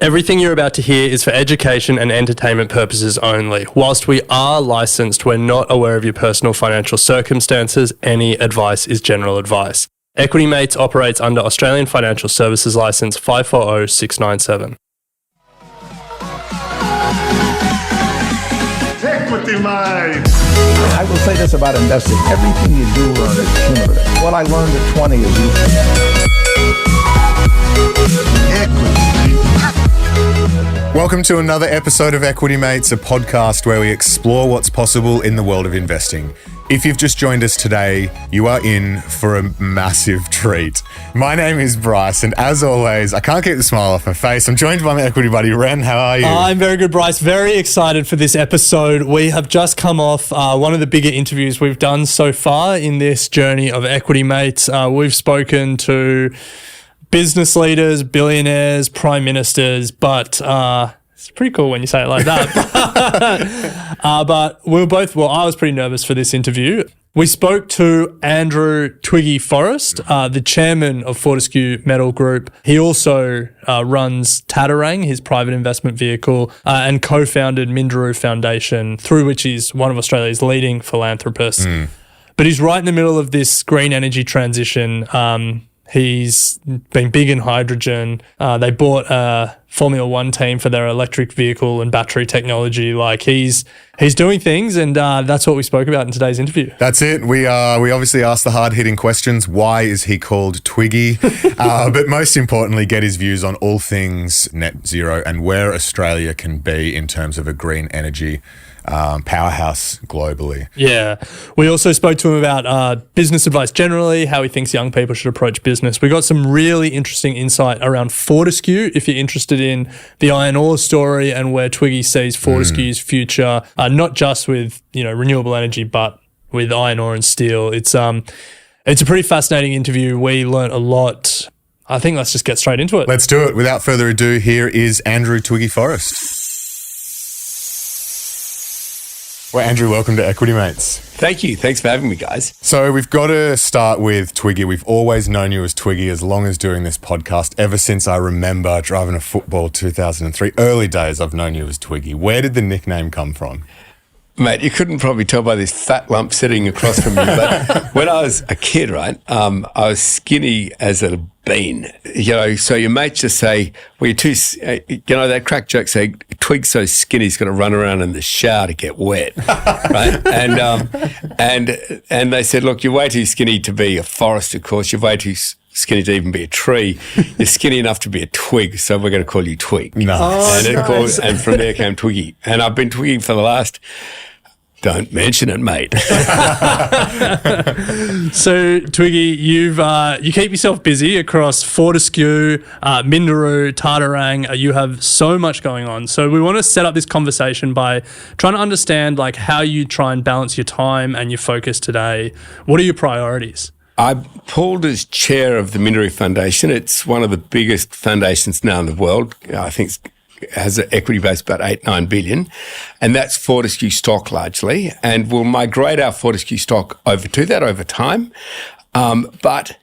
Everything you're about to hear is for education and entertainment purposes only. Whilst we are licensed, we're not aware of your personal financial circumstances. Any advice is general advice. Equity Mates operates under Australian Financial Services Licence 540697. Equity Mates! I will say this about investing. Everything you do learn is cumulative. What I learned at 20 is useful. Equity. Welcome to another episode of Equity Mates, a podcast where we explore what's possible in the world of investing. If you've just joined us today, you are in for a massive treat. My name is Bryce, and as always, I can't keep the smile off my face. I'm joined by my equity buddy, Ren. How are you? I'm very good, Bryce. Very excited for this episode. We have just come off one of the bigger interviews we've done so far in this journey of Equity Mates. We've spoken to business leaders, billionaires, prime ministers, but it's pretty cool when you say it like that. But we were both, I was pretty nervous for this interview. We spoke to Andrew Twiggy Forrest, the chairman of Fortescue Metals Group. He also runs Tattarang, his private investment vehicle, and co-founded Minderoo Foundation, through which he's one of Australia's leading philanthropists. But he's right in the middle of this green energy transition. He's been big in hydrogen. They bought a Formula One team for their electric vehicle and battery technology. Like he's doing things, and that's what we spoke about in today's interview. That's it. We obviously asked the hard-hitting questions. Why is he called Twiggy? But most importantly, get his views on all things net zero and where Australia can be in terms of a green energy powerhouse globally. Yeah. We also spoke to him about business advice generally, how he thinks young people should approach business. We got some really interesting insight around Fortescue, if you're interested in the iron ore story and where Twiggy sees Fortescue's future, not just with, renewable energy, but with iron ore and steel. It's a pretty fascinating interview. We learnt a lot. I think let's just get straight into it. Let's do it. Without further ado, here is Andrew Twiggy Forrest. Well, Andrew, welcome to Equity Mates. Thank you. Thanks for having me, guys. So we've got to start with Twiggy. We've always known you as Twiggy as long as doing this podcast. Ever since I remember driving a football 2003, early days, I've known you as Twiggy. Where did the nickname come from? Mate, you couldn't probably tell by this fat lump sitting across from you, but when I was a kid, right, I was skinny as a bean, so your mates just say, well, you're too, that crack joke say, Twig's so skinny he's going to run around in the shower to get wet, right? And they said, look, you're way too skinny to be a forest, of course, you're way too skinny to even be a tree. You're skinny enough to be a twig, so we're going to call you Twig. Nice. And from there came Twiggy. And I've been Twiggy for the last... Don't mention it, mate. So, Twiggy, you keep yourself busy across Fortescue, Minderoo, Tattarang. You have so much going on. So we want to set up this conversation by trying to understand how you try and balance your time and your focus today. What are your priorities? I pulled as chair of the Minderoo Foundation. It's one of the biggest foundations now in the world. I think has an equity base of about 8-9 billion, and that's Fortescue stock largely, and we'll migrate our Fortescue stock over to that over time. But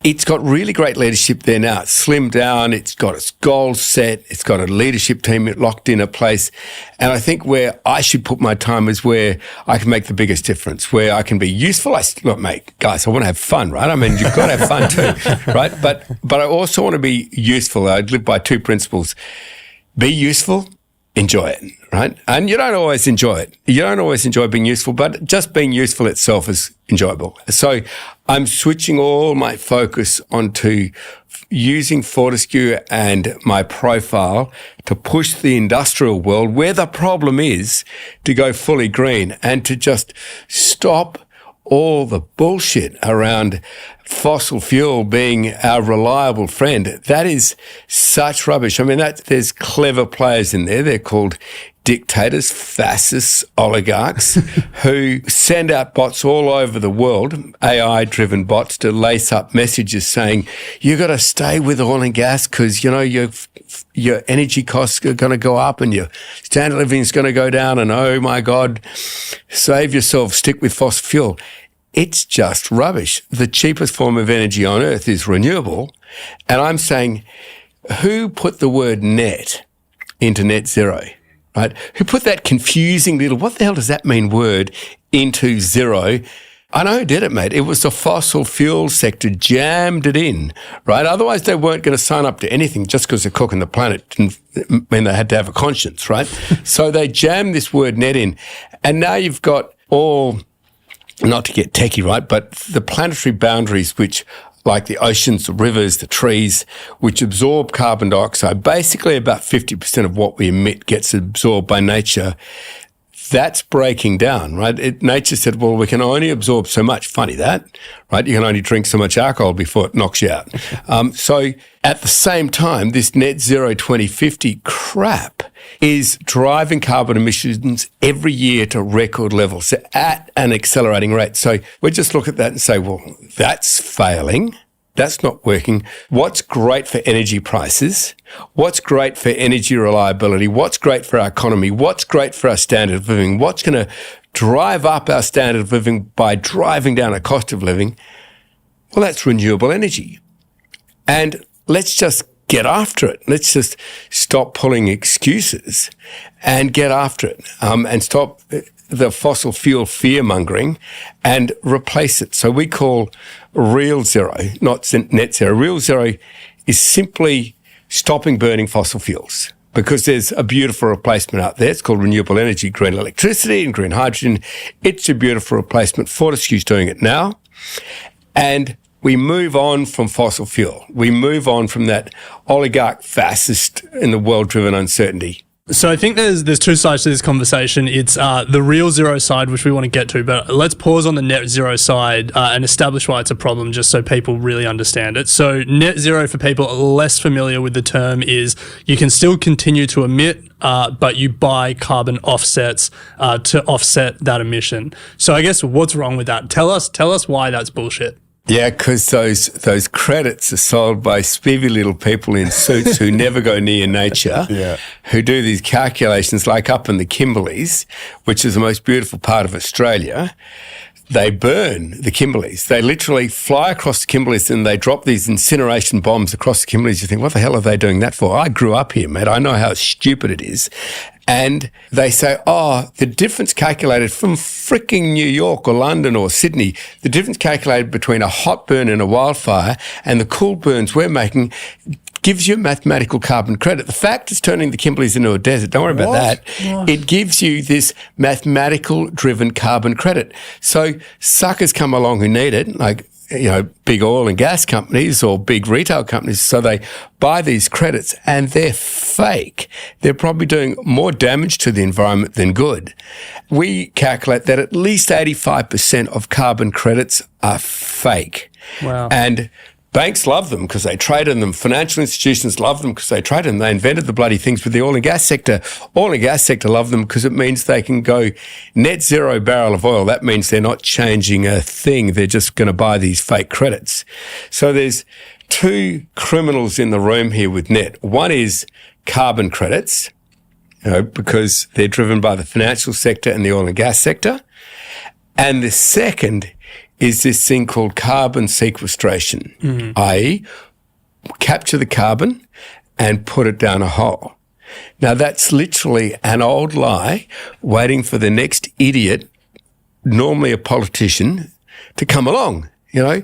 it's got really great leadership there now. It's slimmed down. It's got its goals set. It's got a leadership team locked in a place. And I think where I should put my time is where I can make the biggest difference, where I can be useful. Look, mate, guys, I want to have fun, right? I mean, you've got to have fun too, right? But I also want to be useful. I live by two principles. Be useful, enjoy it, right? And you don't always enjoy it. You don't always enjoy being useful, but just being useful itself is enjoyable. So I'm switching all my focus onto using Fortescue and my profile to push the industrial world where the problem is to go fully green and to just stop all the bullshit around fossil fuel being our reliable friend. That is such rubbish. I mean, there's clever players in there. They're called dictators, fascists, oligarchs who send out bots all over the world, AI-driven bots, to lace up messages saying, you got to stay with oil and gas because, you know, your energy costs are going to go up and your standard of living is going to go down, and oh my God, save yourself, stick with fossil fuel. It's just rubbish. The cheapest form of energy on earth is renewable. And I'm saying who put the word net into net zero, right? Who put that confusing little, what the hell does that mean, word into zero? I know who did it, mate. It was the fossil fuel sector jammed it in, right? Otherwise, they weren't going to sign up to anything just because they're cooking the planet didn't mean they had to have a conscience, right? So they jammed this word net in. And now you've got all, not to get techie, right, but the planetary boundaries which, like the oceans, the rivers, the trees, which absorb carbon dioxide, basically about 50% of what we emit gets absorbed by nature. That's breaking down, right? Nature said, well, we can only absorb so much. Funny that, right? You can only drink so much alcohol before it knocks you out. So at the same time, this net zero 2050 crap is driving carbon emissions every year to record levels at an accelerating rate. So we just look at that and say, well, that's failing. That's not working. What's great for energy prices? What's great for energy reliability? What's great for our economy? What's great for our standard of living? What's going to drive up our standard of living by driving down our cost of living? Well, that's renewable energy. And let's just get after it. Let's just stop pulling excuses and get after it, and stop the fossil fuel fear-mongering and replace it. So we call real zero, not net zero. Real zero is simply stopping burning fossil fuels, because there's a beautiful replacement out there. It's called renewable energy, green electricity and green hydrogen. It's a beautiful replacement. Fortescue's doing it now. And we move on from fossil fuel. We move on from that oligarch fascist in the world-driven uncertainty. So I think there's two sides to this conversation. It's the real zero side, which we want to get to, but let's pause on the net zero side and establish why it's a problem, just so people really understand it. So net zero, for people less familiar with the term, is you can still continue to emit, but you buy carbon offsets to offset that emission. So I guess what's wrong with that? Tell us why that's bullshit. Yeah, because those credits are sold by spivvy little people in suits who never go near nature, who do these calculations like up in the Kimberleys, which is the most beautiful part of Australia. They burn the Kimberleys. They literally fly across the Kimberleys and they drop these incineration bombs across the Kimberleys. You think, what the hell are they doing that for? I grew up here, mate. I know how stupid it is. And they say, oh, the difference calculated from fricking New York or London or Sydney, the difference calculated between a hot burn and a wildfire and the cool burns we're making gives you a mathematical carbon credit. The fact it's turning the Kimberleys into a desert, don't worry about that. What? It gives you this mathematical driven carbon credit. So suckers come along who need it, like, you know, big oil and gas companies or big retail companies. So they buy these credits and they're fake. They're probably doing more damage to the environment than good. We calculate that at least 85% of carbon credits are fake. Wow. And banks love them because they trade in them. Financial institutions love them because they trade in them. They invented the bloody things with the oil and gas sector. Oil and gas sector love them because it means they can go net zero barrel of oil. That means they're not changing a thing. They're just going to buy these fake credits. So there's two criminals in the room here with net. One is carbon credits, you know, because they're driven by the financial sector and the oil and gas sector. And the second is this thing called carbon sequestration, i.e. capture the carbon and put it down a hole. Now, that's literally an old lie waiting for the next idiot, normally a politician, to come along, you know.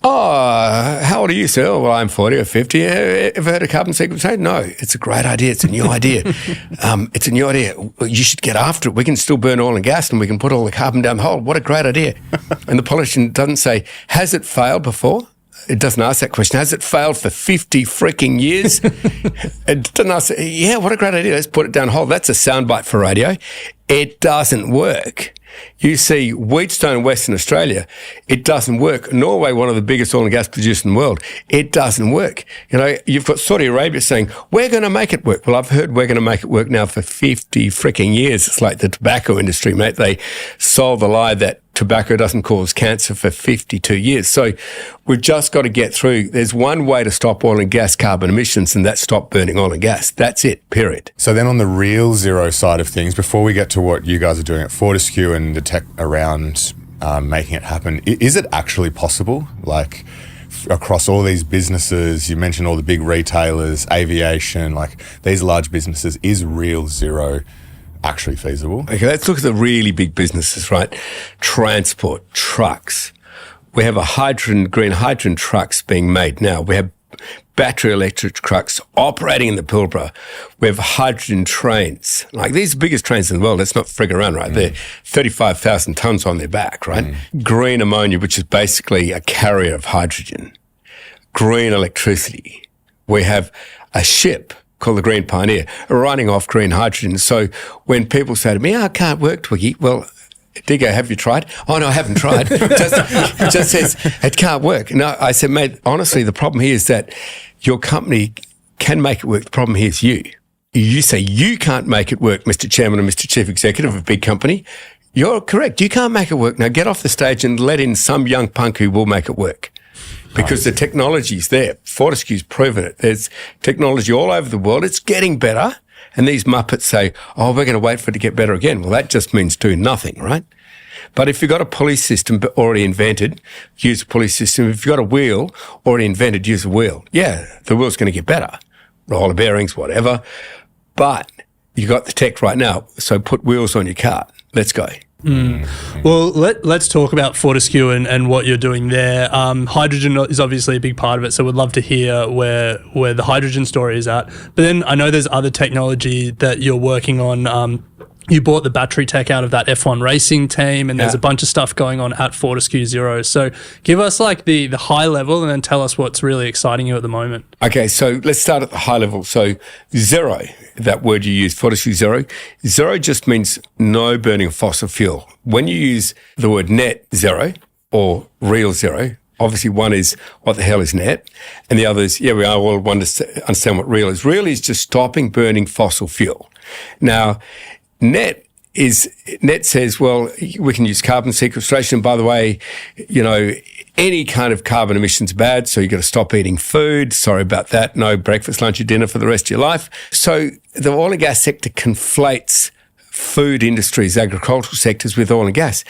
Oh, how old are you, sir? Oh, well, I'm 40 or 50. Ever heard of carbon sequestration? No, it's a great idea. It's a new idea. It's a new idea. You should get after it. We can still burn oil and gas and we can put all the carbon down the hole. What a great idea. And the politician doesn't say, has it failed before? It doesn't ask that question. Has it failed for 50 freaking years? It doesn't ask, yeah, what a great idea. Let's put it down the hole. That's a soundbite for radio. It doesn't work. You see Wheatstone in Western Australia, it doesn't work. Norway, one of the biggest oil and gas producers in the world, it doesn't work. You know, you've got Saudi Arabia saying, we're going to make it work. Well, I've heard we're going to make it work now for 50 freaking years. It's like the tobacco industry, mate. They sold the lie that tobacco doesn't cause cancer for 52 years. So we've just got to get through. There's one way to stop oil and gas carbon emissions, and that's stop burning oil and gas. That's it, period. So then on the real zero side of things, before we get to what you guys are doing at Fortescue and the tech around making it happen, is it actually possible? Like, across all these businesses, you mentioned all the big retailers, aviation, like these large businesses, is real zero actually feasible? Okay, let's look at the really big businesses, right? Transport, trucks. We have green hydrogen trucks being made now. We have battery electric trucks operating in the Pilbara. We have hydrogen trains. Like, these are the biggest trains in the world. Let's not frig around, right? They're 35,000 tons on their back, right? Green ammonia, which is basically a carrier of hydrogen. Green electricity. We have a ship called the Green Pioneer running off green hydrogen. So when people say to me, I can't work, Twiggy, well, Diggo, have you tried? Oh, no, I haven't tried. just says, it can't work. No, I said, mate, honestly, the problem here is that your company can make it work. The problem here is you. You say you can't make it work, Mr. Chairman and Mr. Chief Executive of a big company. You're correct. You can't make it work. Now get off the stage and let in some young punk who will make it work. Because the technology's there. Fortescue's proven it. There's technology all over the world. It's getting better. And these muppets say, oh, we're going to wait for it to get better again. Well, that just means do nothing, right? But if you've got a pulley system already invented, use a pulley system. If you've got a wheel already invented, use a wheel. Yeah, the wheel's going to get better. Roller bearings, whatever. But you've got the tech right now, so put wheels on your cart. Let's go. Well, let's talk about Fortescue and what you're doing there. Hydrogen is obviously a big part of it, so we'd love to hear where the hydrogen story is at. But then I know there's other technology that you're working on. You bought the battery tech out of that F1 racing team, and there's a bunch of stuff going on at Fortescue Zero. So give us like the high level and then tell us what's really exciting you at the moment. Okay, so let's start at the high level. So zero, that word you use, Fortescue Zero. Zero just means no burning of fossil fuel. When you use the word net zero or real zero, obviously one is what the hell is net, and the other is, we all want to understand what real is. Real is just stopping burning fossil fuel. Now, Net says, well, we can use carbon sequestration. By the way, any kind of carbon emission's bad, so you've got to stop eating food. Sorry about that. No breakfast, lunch, or dinner for the rest of your life. So the oil and gas sector conflates food industries, agricultural sectors with oil and gas.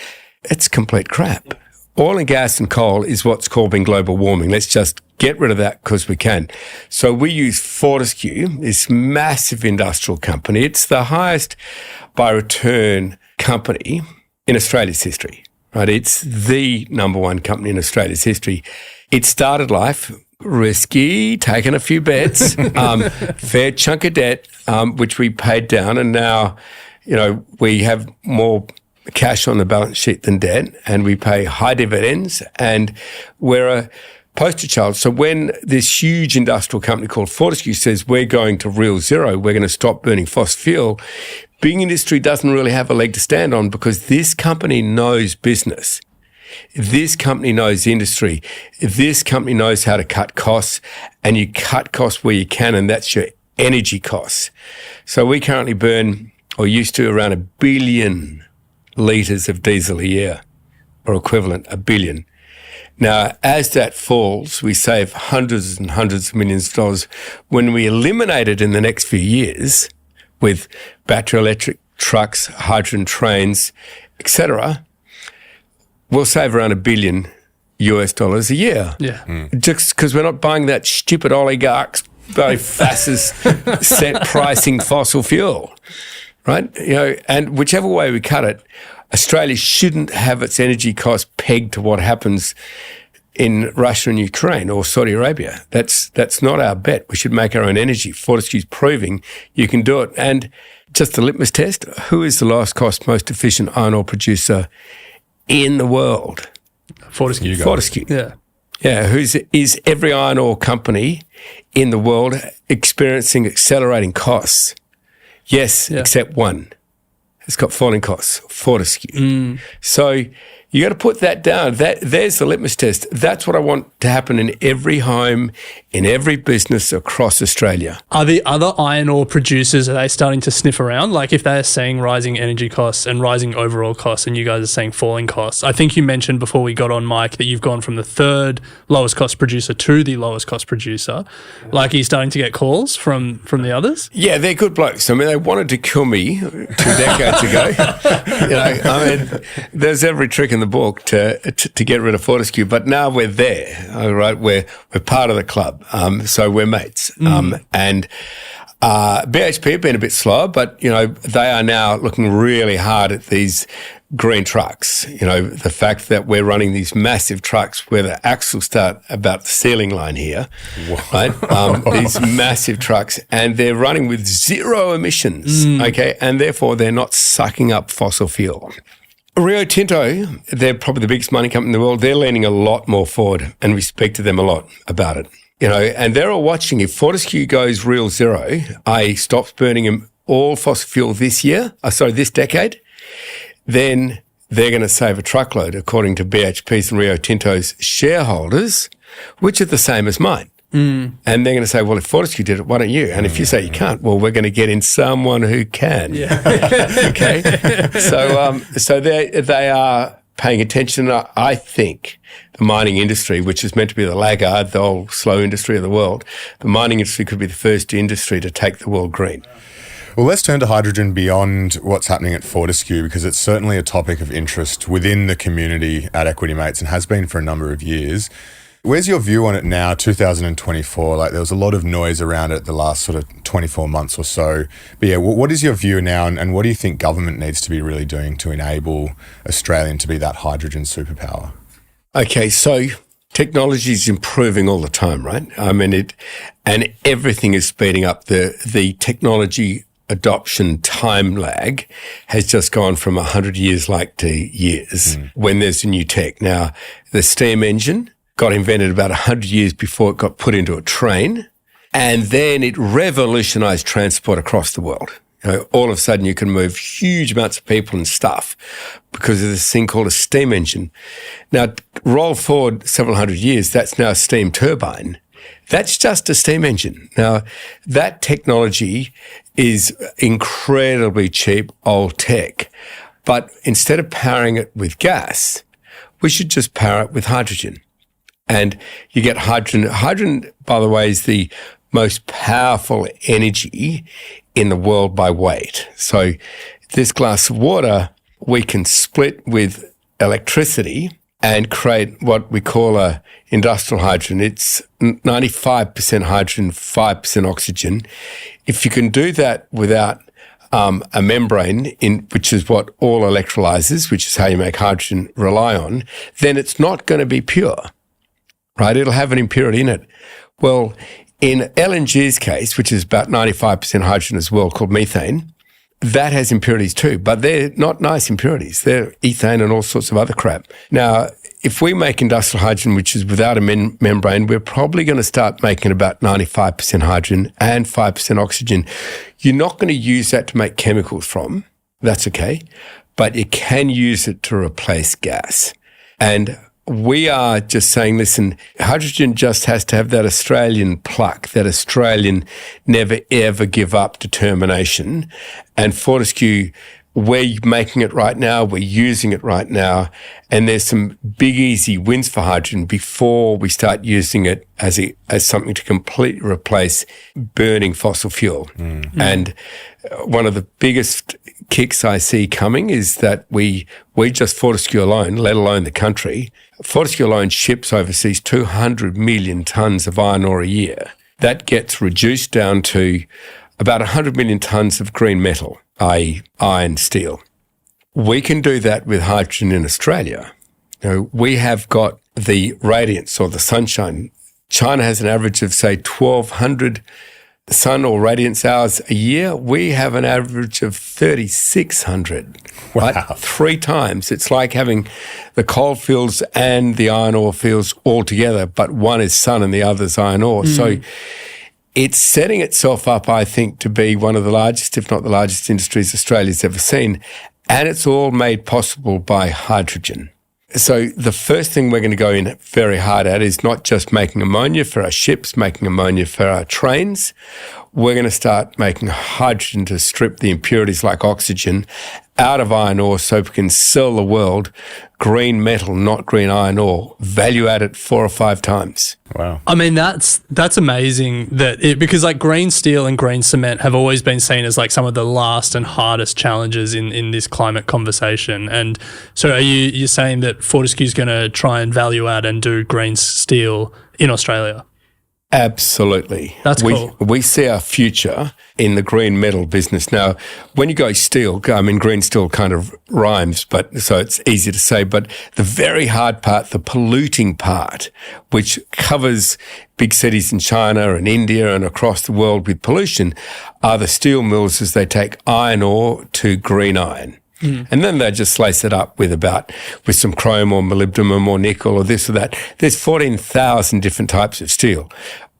It's complete crap. Oil and gas and coal is what's causing global warming. Let's just get rid of that because we can. So we use Fortescue, this massive industrial company. It's the highest by return company in Australia's history, right? It's the number one company in Australia's history. It started life risky, taking a few bets, fair chunk of debt, which we paid down. And now, we have more cash on the balance sheet than debt, and we pay high dividends, and we're a poster child. So when this huge industrial company called Fortescue says we're going to real zero, we're going to stop burning fossil fuel, big industry doesn't really have a leg to stand on because this company knows business. This company knows industry. This company knows how to cut costs, and you cut costs where you can, and that's your energy costs. So we currently burn, or used to, around 1 billion litres of diesel a year, or equivalent, 1 billion. Now, as that falls, we save hundreds and hundreds of millions of dollars. When we eliminate it in the next few years with battery electric trucks, hydrogen trains, etc., we'll save around $1 billion US a year. Yeah. Just because we're not buying that stupid oligarchs, very fascist set pricing fossil fuel. Right? And whichever way we cut it, Australia shouldn't have its energy costs pegged to what happens in Russia and Ukraine or Saudi Arabia. That's not our bet. We should make our own energy. Fortescue's proving you can do it. And just the litmus test, who is the lowest cost, most efficient iron ore producer in the world? Fortescue. Fortescue. Yeah. Yeah, is every iron ore company in the world experiencing accelerating costs? Yes, except one. It's got falling costs, Fortescue. So you got to put that down. There's the litmus test. That's what I want to happen in every home, in every business across Australia. Are the other iron ore producers, are they starting to sniff around? Like if they're saying rising energy costs and rising overall costs and you guys are saying falling costs. I think you mentioned before we got on mic that you've gone from the third lowest cost producer to the lowest cost producer. Like are you starting to get calls from the others? Yeah, they're good blokes. I mean, they wanted to kill me 2 decades ago. There's every trick in the book to get rid of Fortescue, but now we're there. All right, we're part of the club, so we're mates. And BHP have been a bit slower, but they are now looking really hard at these green trucks. The fact that we're running these massive trucks where the axles start about the ceiling line here, right? These massive trucks, and they're running with zero emissions, okay? And therefore, they're not sucking up fossil fuel. Rio Tinto, they're probably the biggest mining company in the world. They're leaning a lot more forward, and we speak to them a lot about it. And they're all watching. If Fortescue goes real zero, i.e. stops burning all fossil fuel this decade, then they're going to save a truckload, according to BHP's and Rio Tinto's shareholders, which are the same as mine. And they're going to say, well, if Fortescue did it, why don't you? And if you say you can't, well, we're going to get in someone who can. Yeah. Okay. So they are paying attention. I think the mining industry, which is meant to be the laggard, the old slow industry of the world, the mining industry could be the first industry to take the world green. Well, let's turn to hydrogen beyond what's happening at Fortescue, because it's certainly a topic of interest within the community at Equity Mates and has been for a number of years. Where's your view on it now, 2024? Like, there was a lot of noise around it the last sort of 24 months or so. But yeah, what is your view now, and what do you think government needs to be really doing to enable Australia to be that hydrogen superpower? Okay, so technology is improving all the time, right? I mean, and everything is speeding up. The technology adoption time lag has just gone from 100 years to years when there's a new tech. Now, the steam engine got invented about 100 years before it got put into a train, and then it revolutionized transport across the world. All of a sudden you can move huge amounts of people and stuff because of this thing called a steam engine. Now, roll forward several hundred years, that's now a steam turbine. That's just a steam engine. Now, that technology is incredibly cheap, old tech. But instead of powering it with gas, we should just power it with hydrogen. And you get hydrogen. Hydrogen, by the way, is the most powerful energy in the world by weight. So this glass of water, we can split with electricity and create what we call a industrial hydrogen. It's 95% hydrogen, 5% oxygen. If you can do that without a membrane, which is what all electrolyzers, which is how you make hydrogen, rely on, then it's not going to be pure, right? It'll have an impurity in it. Well, in LNG's case, which is about 95% hydrogen as well, called methane, that has impurities too, but they're not nice impurities. They're ethane and all sorts of other crap. Now, if we make industrial hydrogen, which is without a membrane, we're probably going to start making about 95% hydrogen and 5% oxygen. You're not going to use that to make chemicals from. That's okay. But you can use it to replace gas. And we are just saying, listen, hydrogen just has to have that Australian pluck, that Australian never, ever give up determination. And Fortescue, we're making it right now. We're using it right now. And there's some big, easy wins for hydrogen before we start using it as something to completely replace burning fossil fuel. And one of the biggest kicks I see coming is that we just Fortescue alone, let alone the country, Fortescue alone ships overseas 200 million tonnes of iron ore a year. That gets reduced down to about 100 million tonnes of green metal, i.e. iron, steel. We can do that with hydrogen in Australia. We have got the radiance or the sunshine. China has an average of, say, 1,200 sun or radiance hours a year. We have an average of 3,600. Wow. Right? 3 times. It's like having the coal fields and the iron ore fields all together, but one is sun and the other's iron ore. So it's setting itself up, I think, to be one of the largest, if not the largest industries Australia's ever seen. And it's all made possible by hydrogen. So the first thing we're going to go in very hard at is not just making ammonia for our ships, making ammonia for our trains. We're going to start making hydrogen to strip the impurities like oxygen out of iron ore so we can sell the world green metal, not green iron ore, value added 4 or 5 times. Wow. I mean, that's amazing because like green steel and green cement have always been seen as like some of the last and hardest challenges in this climate conversation. And so you're saying that Fortescue's going to try and value add and do green steel in Australia? Absolutely. That's cool. We see our future in the green metal business. Now, when you go steel, I mean, green steel kind of rhymes, but so it's easy to say, but the very hard part, the polluting part, which covers big cities in China and India and across the world with pollution, are the steel mills as they take iron ore to green iron. And then they just slice it up with some chrome or molybdenum or nickel or this or that. There's 14,000 different types of steel,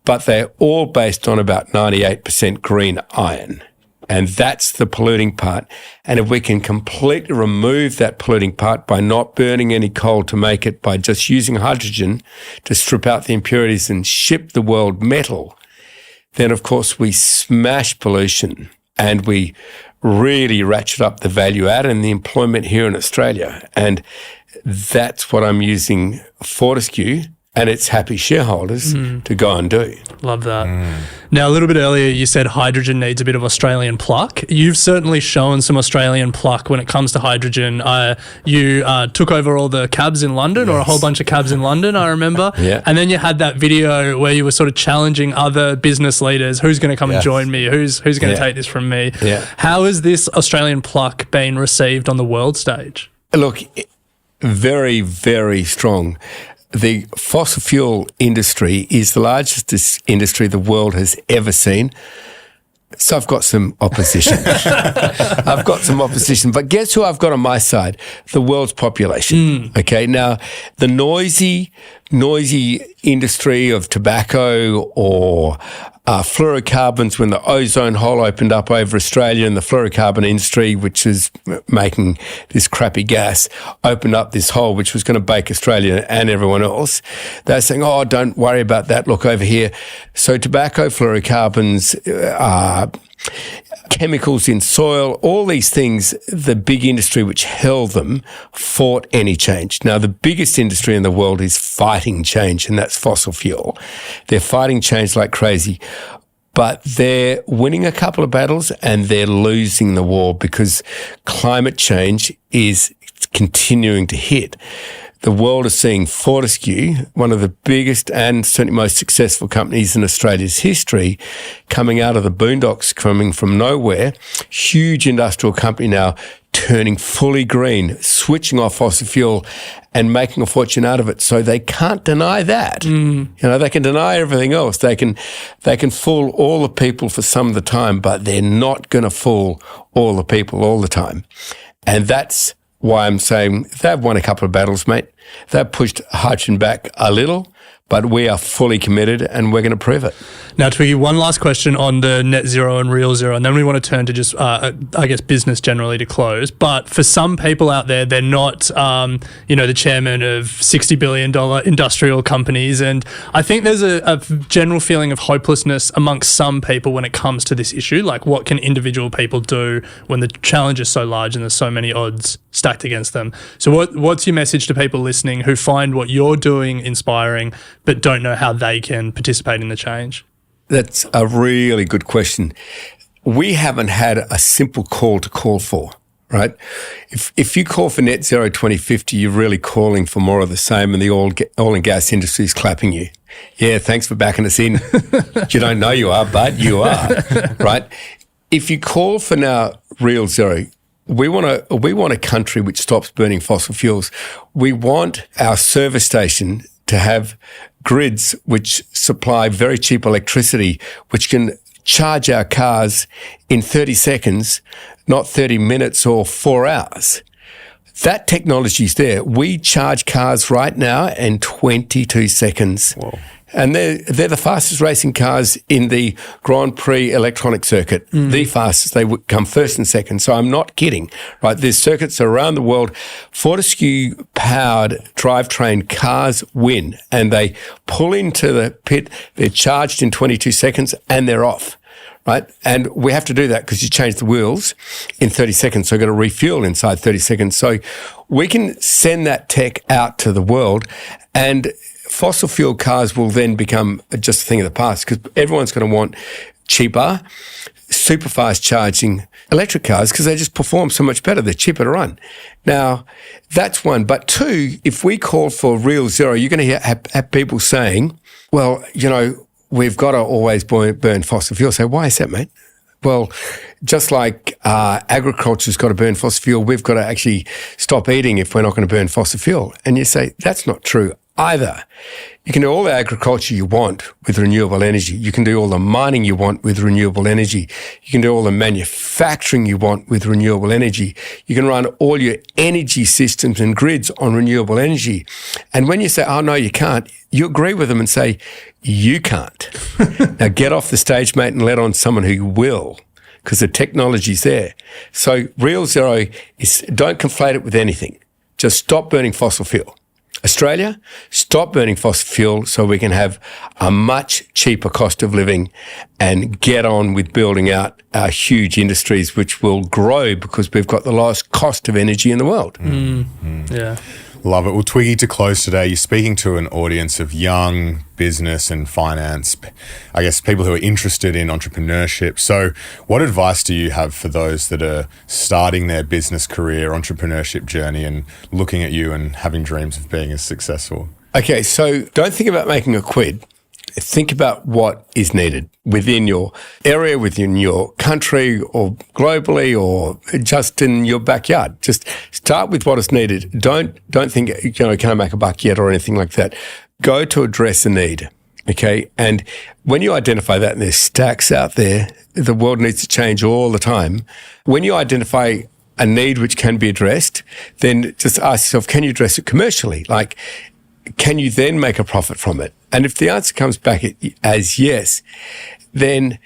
but they're all based on about 98% green iron. And that's the polluting part. And if we can completely remove that polluting part by not burning any coal to make it, by just using hydrogen to strip out the impurities and ship the world metal, then of course we smash pollution and we really ratchet up the value add and the employment here in Australia. And that's what I'm using Fortescue and its happy shareholders to go and do. Love that. Now, a little bit earlier, you said hydrogen needs a bit of Australian pluck. You've certainly shown some Australian pluck when it comes to hydrogen. You took over all the cabs in London, or a whole bunch of cabs in London, I remember. Yeah. And then you had that video where you were sort of challenging other business leaders. Who's going to come and join me? Who's going to take this from me? Yeah. How has this Australian pluck been received on the world stage? Look, very, very strong. The fossil fuel industry is the largest industry the world has ever seen. So I've got some opposition. But guess who I've got on my side? The world's population. Okay. Now, the noisy industry of tobacco or fluorocarbons, when the ozone hole opened up over Australia and the fluorocarbon industry, which is making this crappy gas, opened up this hole which was going to bake Australia and everyone else. They're saying, oh, don't worry about that. Look over here. So tobacco, fluorocarbons, chemicals in soil, all these things, the big industry which held them fought any change. Now, the biggest industry in the world is fighting change, and that's fossil fuel. They're fighting change like crazy, but they're winning a couple of battles and they're losing the war because climate change is continuing to hit. The world is seeing Fortescue, one of the biggest and certainly most successful companies in Australia's history, coming out of the boondocks, coming from nowhere, huge industrial company now turning fully green, switching off fossil fuel and making a fortune out of it. So they can't deny that. You know, they can deny everything else. They can fool all the people for some of the time, but they're not going to fool all the people all the time. And that's why I'm saying they've won a couple of battles, mate. They've pushed hydrogen back a little, but we are fully committed and we're going to prove it. Now, Twiggy, one last question on the net zero and real zero, and then we want to turn to just, I guess, business generally to close. But for some people out there, they're not, the chairman of $60 billion industrial companies. And I think there's a general feeling of hopelessness amongst some people when it comes to this issue. Like, what can individual people do when the challenge is so large and there's so many odds stacked against them? So what's your message to people listening who find what you're doing inspiring but don't know how they can participate in the change? That's a really good question. We haven't had a simple call to call for, right? If you call for net zero 2050, you're really calling for more of the same, and the oil and gas industry is clapping you. Yeah, thanks for backing us in. You don't know you are, but you are, right? If you call for now real zero, we want a country which stops burning fossil fuels. We want our service station to have grids which supply very cheap electricity, which can charge our cars in 30 seconds, not 30 minutes or 4 hours. That technology is there. We charge cars right now in 22 seconds. Whoa. And they're the fastest racing cars in the Grand Prix electronic circuit, the fastest. They would come first and second. So I'm not kidding, right? There's circuits around the world. Fortescue-powered drivetrain cars win, and they pull into the pit. They're charged in 22 seconds, and they're off, right? And we have to do that because you change the wheels in 30 seconds. So you've got to refuel inside 30 seconds. So we can send that tech out to the world, and fossil fuel cars will then become just a thing of the past because everyone's going to want cheaper, super fast charging electric cars because they just perform so much better. They're cheaper to run. Now, that's one. But two, if we call for real zero, you're going to have people saying, well, we've got to always burn fossil fuel. So why is that, mate? Well, just like agriculture's got to burn fossil fuel, we've got to actually stop eating if we're not going to burn fossil fuel. And you say, that's not true either. You can do all the agriculture you want with renewable energy. You can do all the mining you want with renewable energy. You can do all the manufacturing you want with renewable energy. You can run all your energy systems and grids on renewable energy. And when you say, oh, no, you can't, you agree with them and say, you can't. Now get off the stage, mate, and let on someone who will, because the technology's there. So real zero is, don't conflate it with anything. Just stop burning fossil fuel. Australia, stop burning fossil fuel so we can have a much cheaper cost of living and get on with building out our huge industries, which will grow because we've got the lowest cost of energy in the world. Yeah. Love it. Well, Twiggy, to close today, you're speaking to an audience of young business and finance, I guess people who are interested in entrepreneurship. So what advice do you have for those that are starting their business career, entrepreneurship journey and looking at you and having dreams of being as successful? Okay, so don't think about making a quid. Think about what is needed within your area, within your country, or globally, or just in your backyard. Just start with what is needed. Don't think, can I make a buck yet or anything like that. Go to address a need, okay? And when you identify that, and there's stacks out there, the world needs to change all the time. When you identify a need which can be addressed, then just ask yourself, can you address it commercially? Like, can you then make a profit from it? And if the answer comes back as yes, then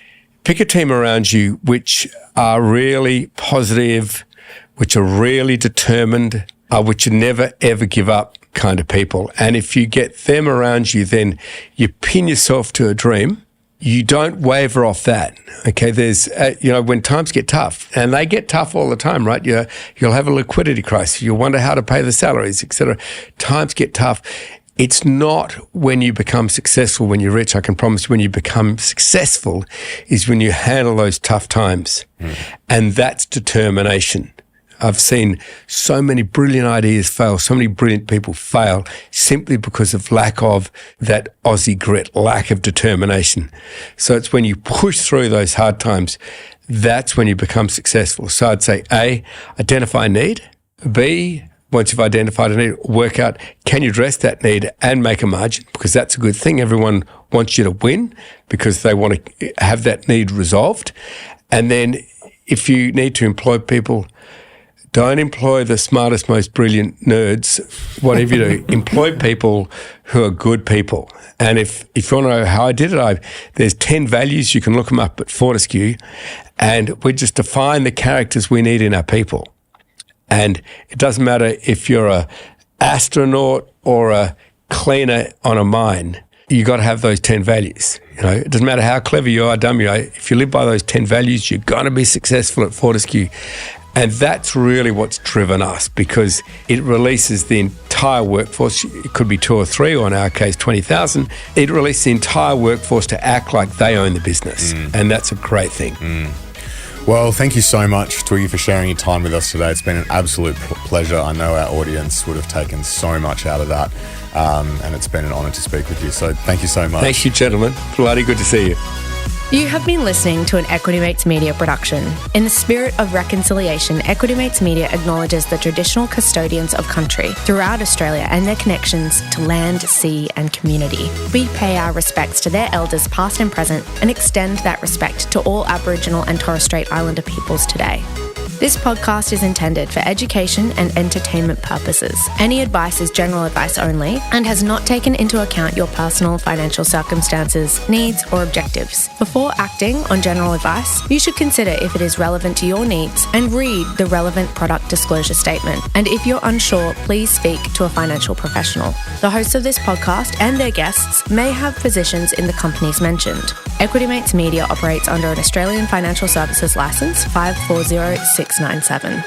pick a team around you which are really positive, which are really determined, which never, ever give up kind of people. And if you get them around you, then you pin yourself to a dream. You don't waver off that. Okay. There's, when times get tough, and they get tough all the time, right? You'll have a liquidity crisis. You'll wonder how to pay the salaries, etc. Times get tough. It's not when you become successful, when you're rich. I can promise you when you become successful is when you handle those tough times. And that's determination. I've seen so many brilliant ideas fail, so many brilliant people fail simply because of lack of that Aussie grit, lack of determination. So it's when you push through those hard times, that's when you become successful. So I'd say A, identify a need. B, once you've identified a need, work out, can you address that need and make a margin? Because that's a good thing. Everyone wants you to win because they want to have that need resolved. And then if you need to employ people, don't employ the smartest, most brilliant nerds, whatever you do. Employ people who are good people. And if you want to know how I did it, there's 10 values. You can look them up at Fortescue. And we just define the characters we need in our people. And it doesn't matter if you're a astronaut or a cleaner on a mine. You got to have those 10 values. It doesn't matter how clever you are, dumb you are. If you live by those 10 values, you're going to be successful at Fortescue. And that's really what's driven us because it releases the entire workforce. It could be 2 or 3, or in our case, 20,000. It releases the entire workforce to act like they own the business. And that's a great thing. Well, thank you so much, Twiggy, for sharing your time with us today. It's been an absolute pleasure. I know our audience would have taken so much out of that, and it's been an honour to speak with you. So thank you so much. Thank you, gentlemen. Bloody good to see you. You have been listening to an Equity Mates Media production. In the spirit of reconciliation, Equity Mates Media acknowledges the traditional custodians of country throughout Australia and their connections to land, sea and community. We pay our respects to their elders past and present and extend that respect to all Aboriginal and Torres Strait Islander peoples today. This podcast is intended for education and entertainment purposes. Any advice is general advice only and has not taken into account your personal financial circumstances, needs, or objectives. Before acting on general advice, you should consider if it is relevant to your needs and read the relevant product disclosure statement. And if you're unsure, please speak to a financial professional. The hosts of this podcast and their guests may have positions in the companies mentioned. Equity Mates Media operates under an Australian Financial Services Licence 540697.